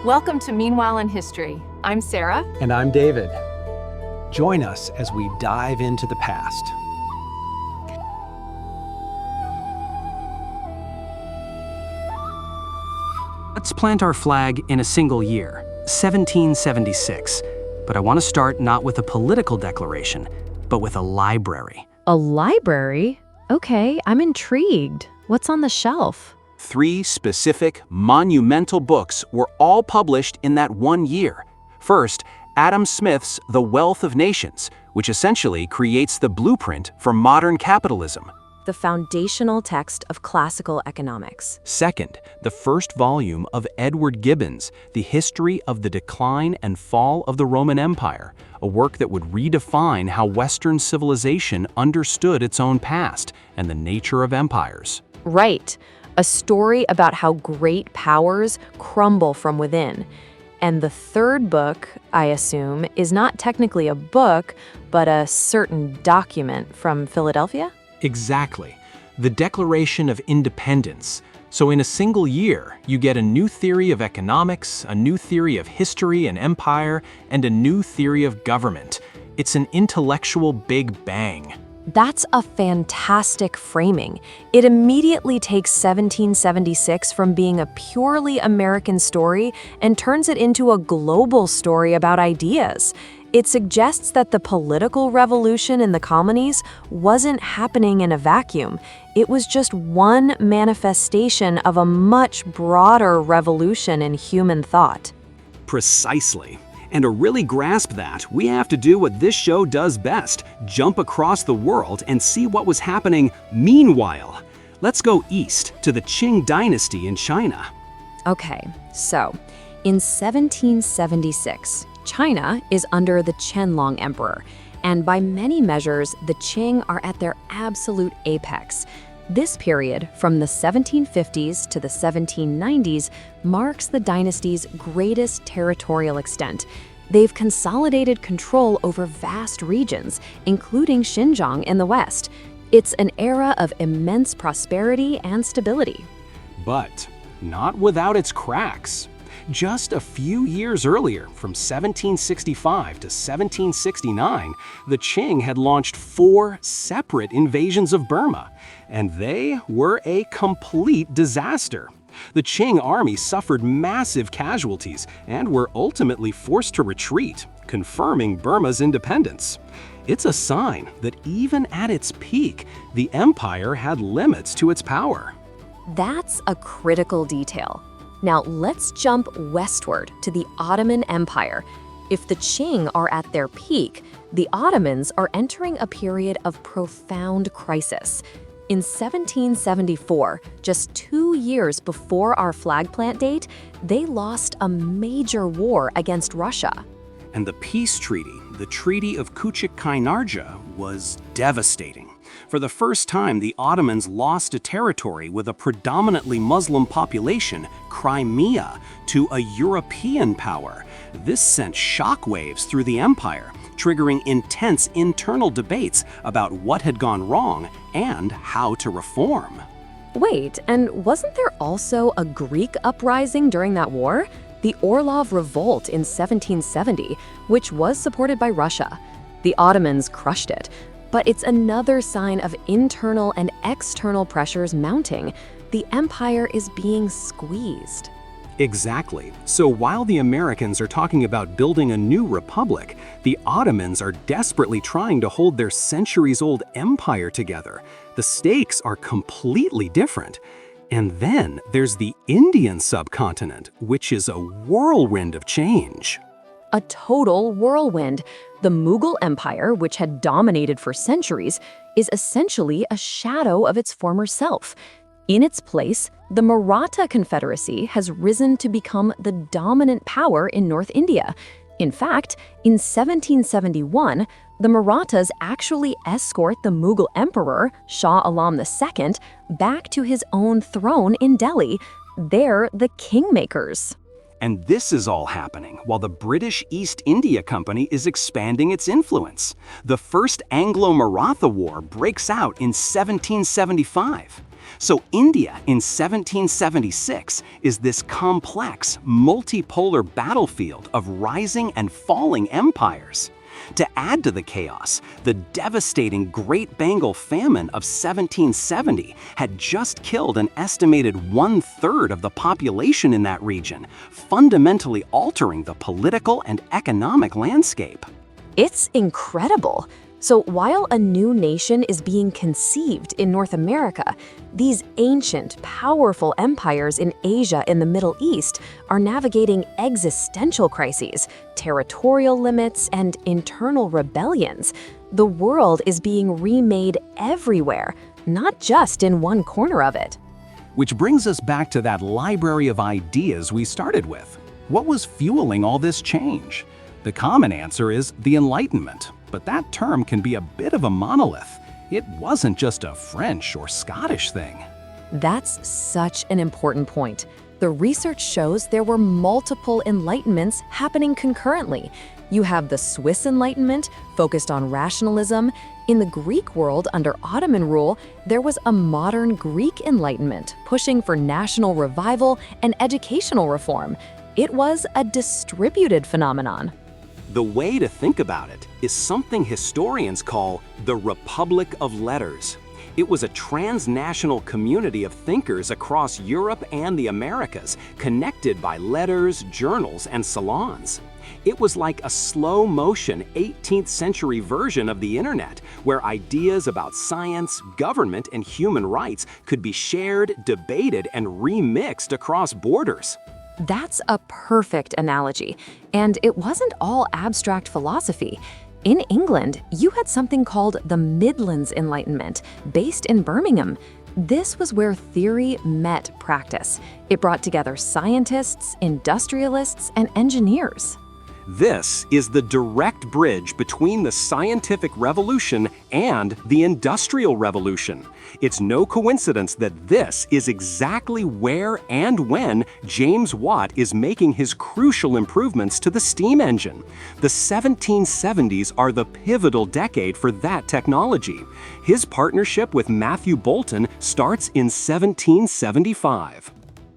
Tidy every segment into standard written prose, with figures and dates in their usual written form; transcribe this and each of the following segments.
Welcome to Meanwhile in History. I'm Sarah. And I'm David. Join us as we dive into the past. Let's plant our flag in a single year, 1776. But I want to start not with a political declaration, but with a library. A library? Okay, I'm intrigued. What's on the shelf? 3 specific, monumental books were all published in that one year. First, Adam Smith's The Wealth of Nations, which essentially creates the blueprint for modern capitalism. The foundational text of classical economics. Second, the first volume of Edward Gibbon's The History of the Decline and Fall of the Roman Empire, a work that would redefine how Western civilization understood its own past and the nature of empires. Right. A story about how great powers crumble from within. And the third book, I assume, is not technically a book, but a certain document from Philadelphia? Exactly. The Declaration of Independence. So in a single year, you get a new theory of economics, a new theory of history and empire, and a new theory of government. It's an intellectual big bang. That's a fantastic framing. It immediately takes 1776 from being a purely American story and turns it into a global story about ideas. It suggests that the political revolution in the colonies wasn't happening in a vacuum. It was just one manifestation of a much broader revolution in human thought. Precisely. And to really grasp that, we have to do what this show does best, jump across the world and see what was happening meanwhile. Let's go east to the Qing dynasty in China. Okay, so in 1776, China is under the Qianlong Emperor, and by many measures, the Qing are at their absolute apex. This period, from the 1750s to the 1790s, marks the dynasty's greatest territorial extent. They've consolidated control over vast regions, including Xinjiang in the west. It's an era of immense prosperity and stability. But not without its cracks. Just a few years earlier, from 1765 to 1769, the Qing had launched 4 separate invasions of Burma, and they were a complete disaster. The Qing army suffered massive casualties and were ultimately forced to retreat, confirming Burma's independence. It's a sign that even at its peak, the empire had limits to its power. That's a critical detail. Now let's jump westward to the Ottoman Empire. If the Qing are at their peak, the Ottomans are entering a period of profound crisis. In 1774, just 2 years before our flag plant date, they lost a major war against Russia. And the peace treaty, the Treaty of Kuchik-Kainarja, was devastating. For the first time, the Ottomans lost a territory with a predominantly Muslim population, Crimea, to a European power. This sent shockwaves through the empire, triggering intense internal debates about what had gone wrong and how to reform. Wait, and wasn't there also a Greek uprising during that war? The Orlov Revolt in 1770, which was supported by Russia. The Ottomans crushed it. But it's another sign of internal and external pressures mounting. The empire is being squeezed. Exactly. So while the Americans are talking about building a new republic, the Ottomans are desperately trying to hold their centuries-old empire together. The stakes are completely different. And then there's the Indian subcontinent, which is a whirlwind of change. A total whirlwind. The Mughal Empire, which had dominated for centuries, is essentially a shadow of its former self. In its place, the Maratha Confederacy has risen to become the dominant power in North India. In fact, in 1771, the Marathas actually escort the Mughal Emperor, Shah Alam II, back to his own throne in Delhi. They're the kingmakers. And this is all happening while the British East India Company is expanding its influence. The First Anglo-Maratha War breaks out in 1775. So India in 1776 is this complex, multipolar battlefield of rising and falling empires. To add to the chaos, the devastating Great Bengal Famine of 1770 had just killed an estimated 1/3 of the population in that region, fundamentally altering the political and economic landscape. It's incredible. So while a new nation is being conceived in North America, these ancient, powerful empires in Asia and the Middle East are navigating existential crises, territorial limits, and internal rebellions. The world is being remade everywhere, not just in one corner of it. Which brings us back to that library of ideas we started with. What was fueling all this change? The common answer is the Enlightenment. But that term can be a bit of a monolith. It wasn't just a French or Scottish thing. That's such an important point. The research shows there were multiple enlightenments happening concurrently. You have the Swiss Enlightenment, focused on rationalism. In the Greek world under Ottoman rule, there was a modern Greek Enlightenment, pushing for national revival and educational reform. It was a distributed phenomenon. The way to think about it is something historians call the Republic of Letters. It was a transnational community of thinkers across Europe and the Americas, connected by letters, journals, and salons. It was like a slow-motion 18th century version of the internet, where ideas about science, government, and human rights could be shared, debated, and remixed across borders. That's a perfect analogy. And it wasn't all abstract philosophy. In England, you had something called the Midlands Enlightenment, based in Birmingham. This was where theory met practice. It brought together scientists, industrialists, and engineers. This is the direct bridge between the scientific revolution and the industrial revolution. It's no coincidence that this is exactly where and when James Watt is making his crucial improvements to the steam engine. The 1770s are the pivotal decade for that technology. His partnership with Matthew Boulton starts in 1775.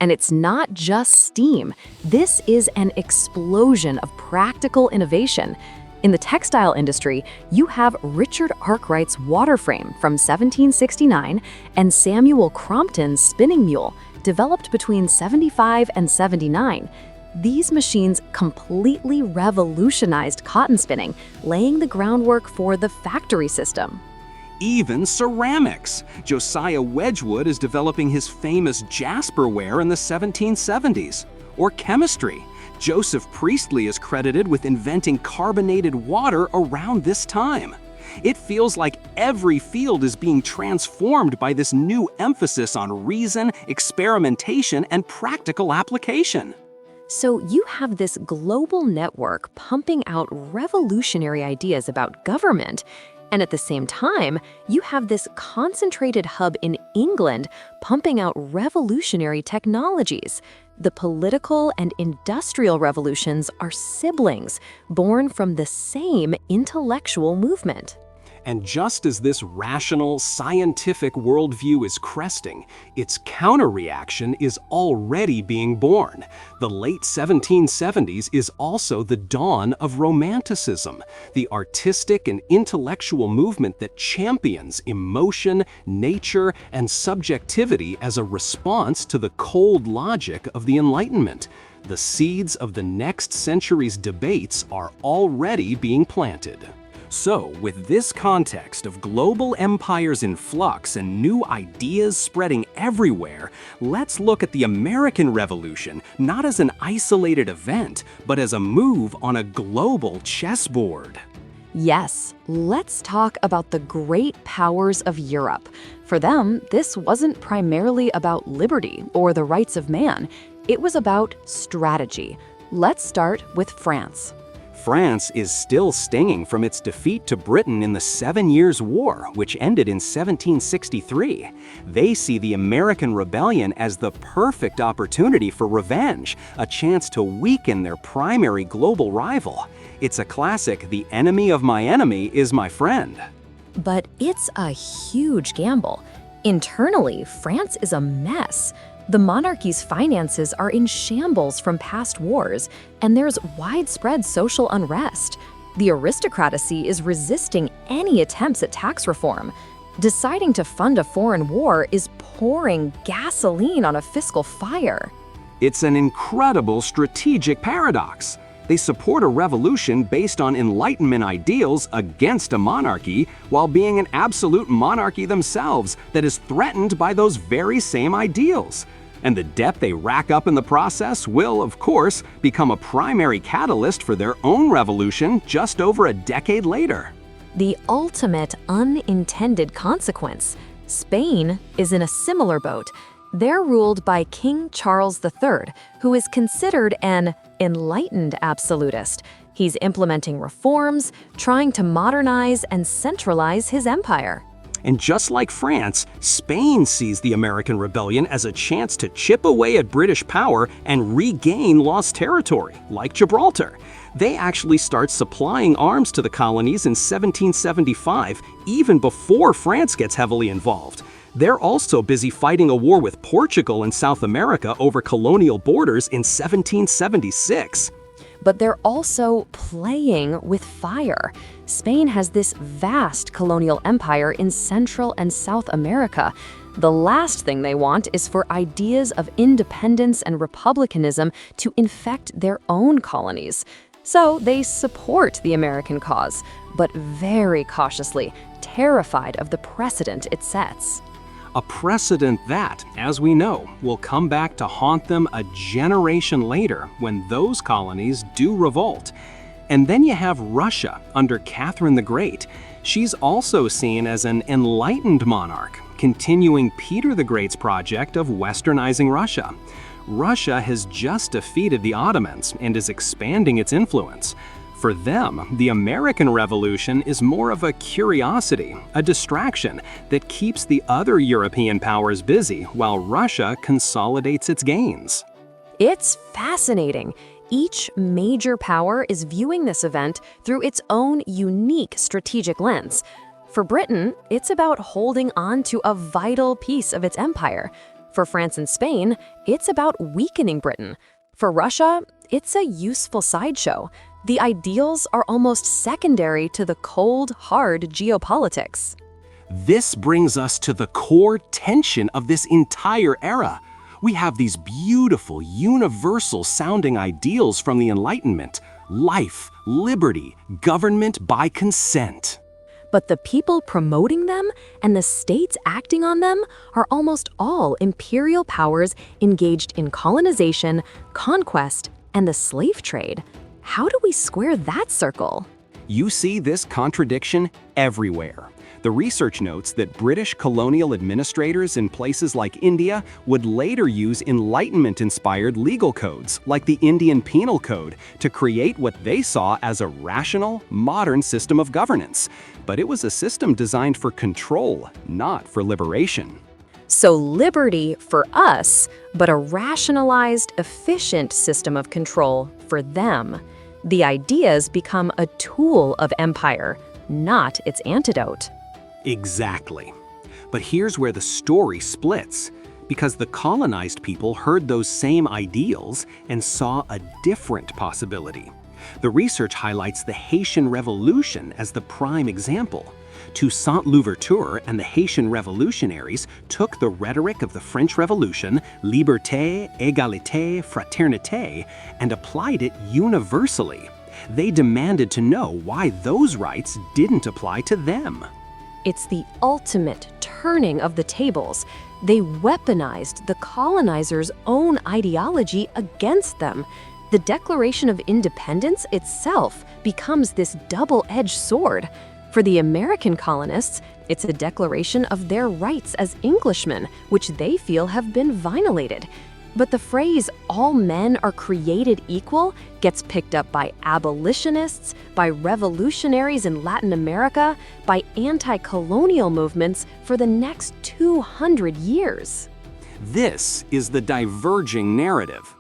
And it's not just steam. This is an explosion of practical innovation. In the textile industry, you have Richard Arkwright's water frame from 1769 and Samuel Crompton's spinning mule, developed between 75 and 79. These machines completely revolutionized cotton spinning, laying the groundwork for the factory system. Even ceramics. Josiah Wedgwood is developing his famous jasperware in the 1770s. Or chemistry. Joseph Priestley is credited with inventing carbonated water around this time. It feels like every field is being transformed by this new emphasis on reason, experimentation, and practical application. So you have this global network pumping out revolutionary ideas about government. And at the same time, you have this concentrated hub in England pumping out revolutionary technologies. The political and industrial revolutions are siblings, born from the same intellectual movement. And just as this rational, scientific worldview is cresting, its counter-reaction is already being born. The late 1770s is also the dawn of Romanticism, the artistic and intellectual movement that champions emotion, nature, and subjectivity as a response to the cold logic of the Enlightenment. The seeds of the next century's debates are already being planted. So, with this context of global empires in flux and new ideas spreading everywhere, let's look at the American Revolution not as an isolated event, but as a move on a global chessboard. Yes, let's talk about the great powers of Europe. For them, this wasn't primarily about liberty or the rights of man. It was about strategy. Let's start with France. France is still stinging from its defeat to Britain in the 7 Years' War, which ended in 1763. They see the American Rebellion as the perfect opportunity for revenge, a chance to weaken their primary global rival. It's a classic, the enemy of my enemy is my friend. But it's a huge gamble. Internally, France is a mess. The monarchy's finances are in shambles from past wars, and there's widespread social unrest. The aristocracy is resisting any attempts at tax reform. Deciding to fund a foreign war is pouring gasoline on a fiscal fire. It's an incredible strategic paradox. They support a revolution based on Enlightenment ideals against a monarchy, while being an absolute monarchy themselves that is threatened by those very same ideals. And the debt they rack up in the process will, of course, become a primary catalyst for their own revolution just over a decade later. The ultimate unintended consequence. Spain is in a similar boat. They're ruled by King Charles III, who is considered an enlightened absolutist. He's implementing reforms, trying to modernize and centralize his empire. And just like France, Spain sees the American Rebellion as a chance to chip away at British power and regain lost territory, like Gibraltar. They actually start supplying arms to the colonies in 1775, even before France gets heavily involved. They're also busy fighting a war with Portugal in South America over colonial borders in 1776. But they're also playing with fire. Spain has this vast colonial empire in Central and South America. The last thing they want is for ideas of independence and republicanism to infect their own colonies. So they support the American cause, but very cautiously, terrified of the precedent it sets. A precedent that, as we know, will come back to haunt them a generation later when those colonies do revolt. And then you have Russia under Catherine the Great. She's also seen as an enlightened monarch, continuing Peter the Great's project of westernizing Russia. Russia has just defeated the Ottomans and is expanding its influence. For them, the American Revolution is more of a curiosity, a distraction that keeps the other European powers busy while Russia consolidates its gains. It's fascinating. Each major power is viewing this event through its own unique strategic lens. For Britain, it's about holding on to a vital piece of its empire. For France and Spain, it's about weakening Britain. For Russia, it's a useful sideshow. The ideals are almost secondary to the cold, hard geopolitics. This brings us to the core tension of this entire era. We have these beautiful, universal-sounding ideals from the Enlightenment: life, liberty, government by consent. But the people promoting them and the states acting on them are almost all imperial powers engaged in colonization, conquest, and the slave trade. How do we square that circle? You see this contradiction everywhere. The research notes that British colonial administrators in places like India would later use Enlightenment-inspired legal codes, like the Indian Penal Code, to create what they saw as a rational, modern system of governance. But it was a system designed for control, not for liberation. So liberty for us, but a rationalized, efficient system of control for them. The ideas become a tool of empire, not its antidote. Exactly. But here's where the story splits, because the colonized people heard those same ideals and saw a different possibility. The research highlights the Haitian Revolution as the prime example. Toussaint Louverture and the Haitian revolutionaries took the rhetoric of the French Revolution, liberté, égalité, fraternité, and applied it universally. They demanded to know why those rights didn't apply to them. It's the ultimate turning of the tables. They weaponized the colonizers' own ideology against them. The Declaration of Independence itself becomes this double-edged sword. For the American colonists, it's a declaration of their rights as Englishmen, which they feel have been violated. But the phrase, all men are created equal, gets picked up by abolitionists, by revolutionaries in Latin America, by anti-colonial movements for the next 200 years. This is the diverging narrative.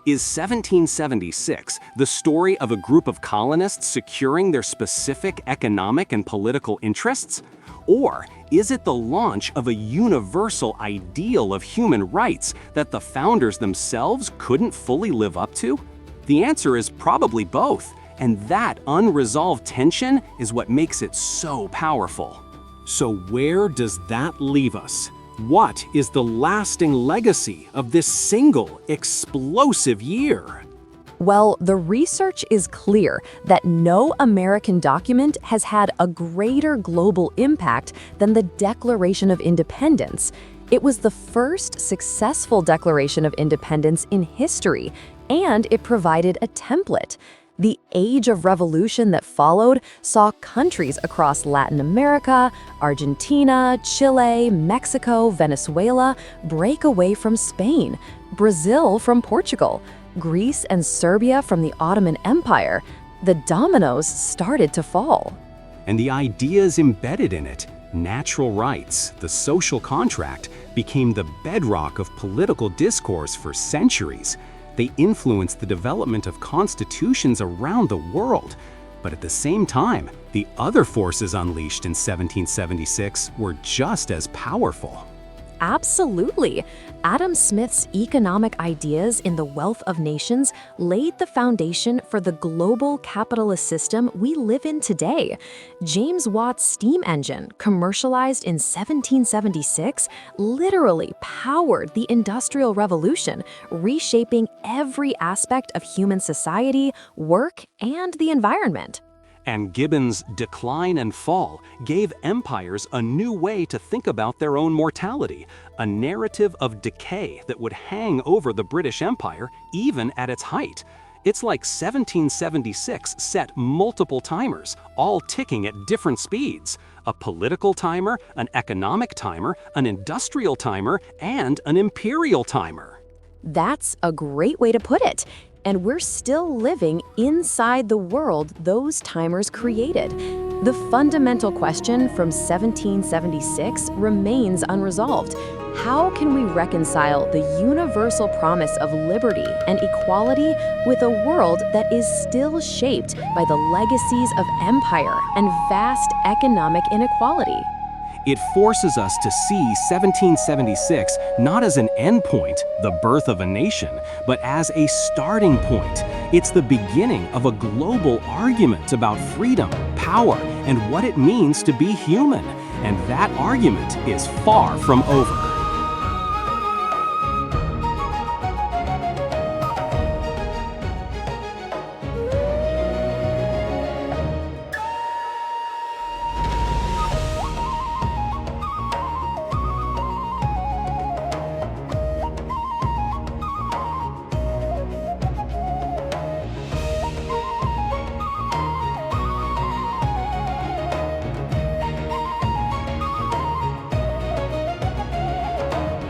Is 1776 the story of a group of colonists securing their specific economic and political interests? Or is it the launch of a universal ideal of human rights that the founders themselves couldn't fully live up to? The answer is probably both, and that unresolved tension is what makes it so powerful. So where does that leave us? What is the lasting legacy of this single explosive year? Well, the research is clear that no American document has had a greater global impact than the Declaration of Independence. It was the first successful Declaration of Independence in history, and it provided a template. The age of revolution that followed saw countries across Latin America, Argentina, Chile, Mexico, Venezuela break away from Spain, Brazil from Portugal, Greece and Serbia from the Ottoman Empire. The dominoes started to fall. And the ideas embedded in it, natural rights, the social contract, became the bedrock of political discourse for centuries. They influenced the development of constitutions around the world. But at the same time, the other forces unleashed in 1776 were just as powerful. Absolutely. Adam Smith's economic ideas in The Wealth of Nations laid the foundation for the global capitalist system we live in today. James Watt's steam engine, commercialized in 1776, literally powered the Industrial Revolution, reshaping every aspect of human society, work, and the environment. And Gibbon's Decline and Fall gave empires a new way to think about their own mortality, a narrative of decay that would hang over the British Empire even at its height. It's like 1776 set multiple timers, all ticking at different speeds. A political timer, an economic timer, an industrial timer, and an imperial timer. That's a great way to put it. And we're still living inside the world those timers created. The fundamental question from 1776 remains unresolved. How can we reconcile the universal promise of liberty and equality with a world that is still shaped by the legacies of empire and vast economic inequality? It forces us to see 1776 not as an endpoint, the birth of a nation, but as a starting point. It's the beginning of a global argument about freedom, power, and what it means to be human. And that argument is far from over.